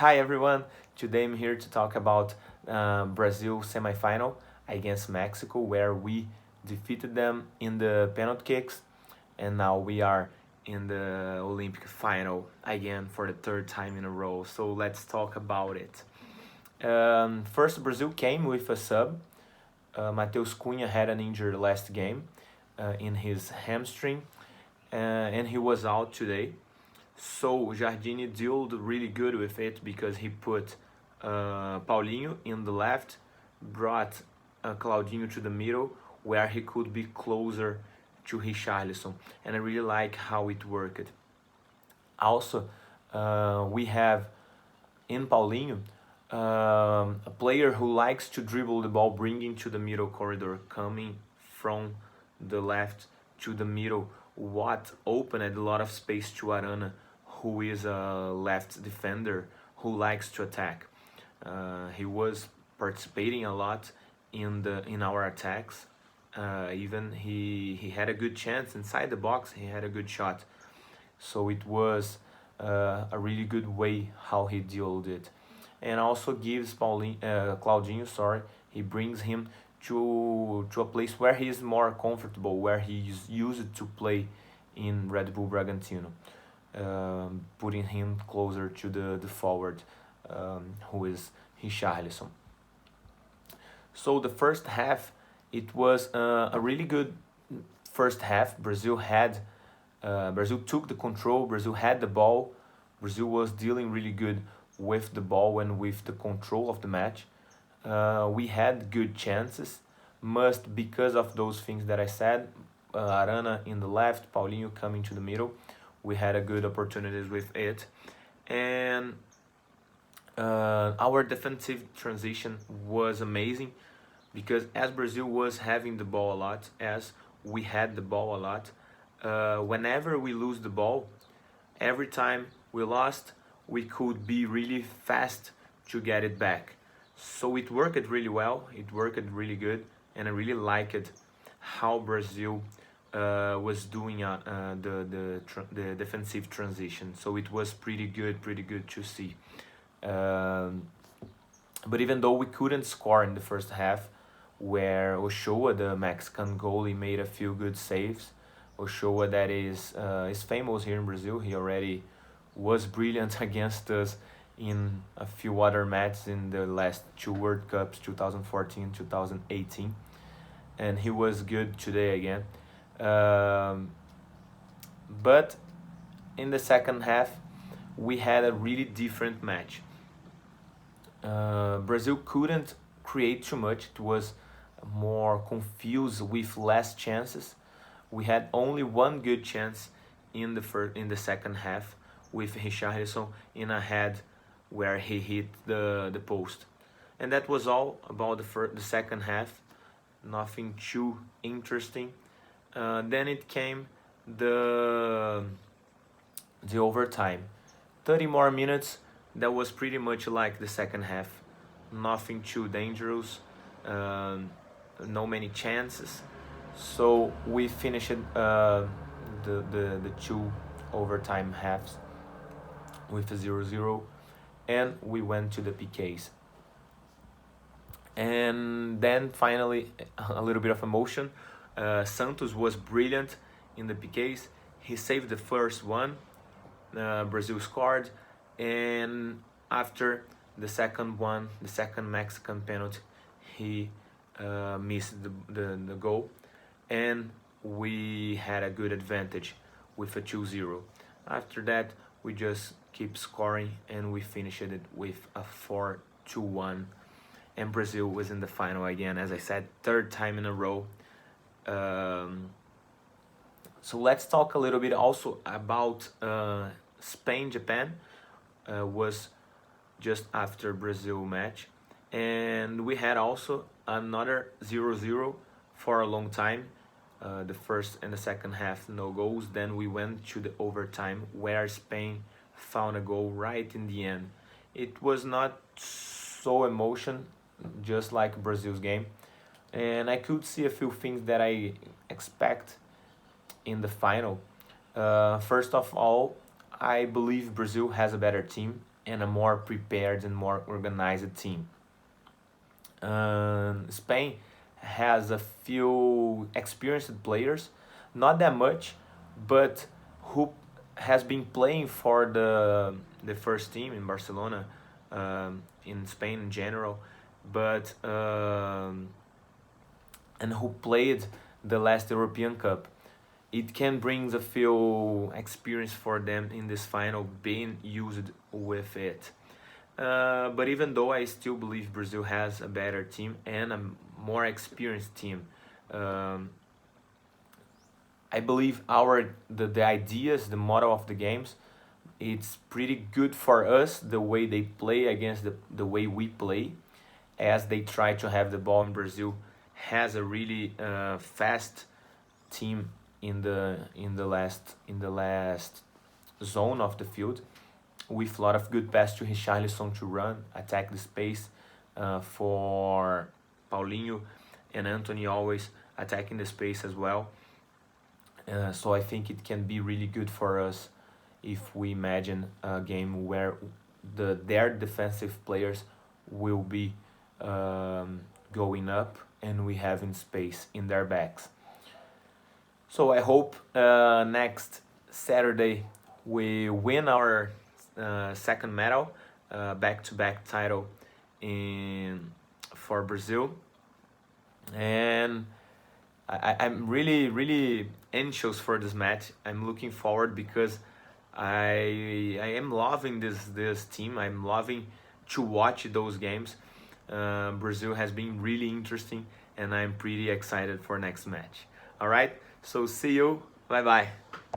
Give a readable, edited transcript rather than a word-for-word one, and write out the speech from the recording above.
Hi everyone. Today I'm here to talk about Brazil semifinal against Mexico, where we defeated them in the penalty kicks, and now we are in the Olympic final again for the third time in a row. So let's talk about it. First, Brazil came with a sub. Matheus Cunha had an injury last game in his hamstring, and he was out today. So Jardine dealt really good with it because he put Paulinho in the left, brought Claudinho to the middle where he could be closer to Richarlison, and I really like how it worked. Also, we have in Paulinho a player who likes to dribble the ball, bringing to the middle corridor, coming from the left to the middle, what opened a lot of space to Arana, who is a left defender who likes to attack. He was participating a lot in our attacks. Even he had a good chance inside the box. He had a good shot. So it was a really good way how he dealt it, and also gives Claudinho, sorry, he brings him to a place where he is more comfortable, where he is used to play in Red Bull Bragantino, putting him closer to the forward, who is Richarlison. So the first half, it was a really good first half. Brazil took the control. Brazil had the ball. Brazil was dealing really good with the ball and with the control of the match. We had good chances, must because of those things that I said. Arana in the left, Paulinho coming to the middle. We had a good opportunities with it, and our defensive transition was amazing because as Brazil was having the ball a lot, as we had the ball a lot, whenever we lose the ball, every time we lost, we could be really fast to get it back. So it worked really well, it worked really good, and I really liked how Brazil was doing the defensive transition. So it was pretty good to see. Um, but even though we couldn't score in the first half, where Ochoa, the Mexican goalie, made a few good saves. Ochoa, that is famous here in Brazil. He already was brilliant against us in a few other matches in the last two World Cups, 2014, 2018, and he was good today again. Um, but in the second half, we had a really different match. Brazil couldn't create too much. It was more confused with less chances. We had only one good chance in the second half with Richarlison in a head where he hit the post, and that was all about the second half. Nothing too interesting. Then it came the the overtime. 30 more minutes. That was pretty much like the second half. Nothing too dangerous. Um, no many chances. So we finished the two overtime halves with a 0-0, and we went to the PKs. And then finally, a little bit of emotion. Santos was brilliant in the PKs. He saved the first one. Brazil scored, and after the second Mexican penalty, he missed the goal, and we had a good advantage with a 2-0. After that, we just keep scoring, and we finished it with a 4-1, and Brazil was in the final again, as I said, third time in a row. Um, so let's talk a little bit also about Spain Japan. Was just after Brazil match, and we had also another 0-0 for a long time. The first and the second half no goals. Then we went to the overtime where Spain found a goal right in the end. It was not so emotion, just like Brazil's game, and I could see a few things that I expect in the final. First of all, I believe Brazil has a better team. and a more prepared and more organized team. Spain has a few experienced players, not that much, but who has been playing for the first team in Barcelona, in Spain in general, but and who played the last European Cup. It can bring a few experience for them in this final, being used with it. But even though I still believe Brazil has a better team and a more experienced team, um, I believe the ideas, the model of the games, it's pretty good for us the way they play against the way we play, as they try to have the ball. In Brazil has a really fast team in the last zone of the field, with a lot of good pass to Richarlison to run, attack the space, for Paulinho and Anthony always attacking the space as well. So I think it can be really good for us if we imagine a game where their defensive players will be going up and we have in space in their backs. So I hope next Saturday we win our second medal, back-to-back title in for Brazil, and I'm really really anxious for this match. I'm looking forward because I am loving this team. I'm loving to watch those games. Brazil has been really interesting, and I'm pretty excited for next match. All right, so see you. Bye bye.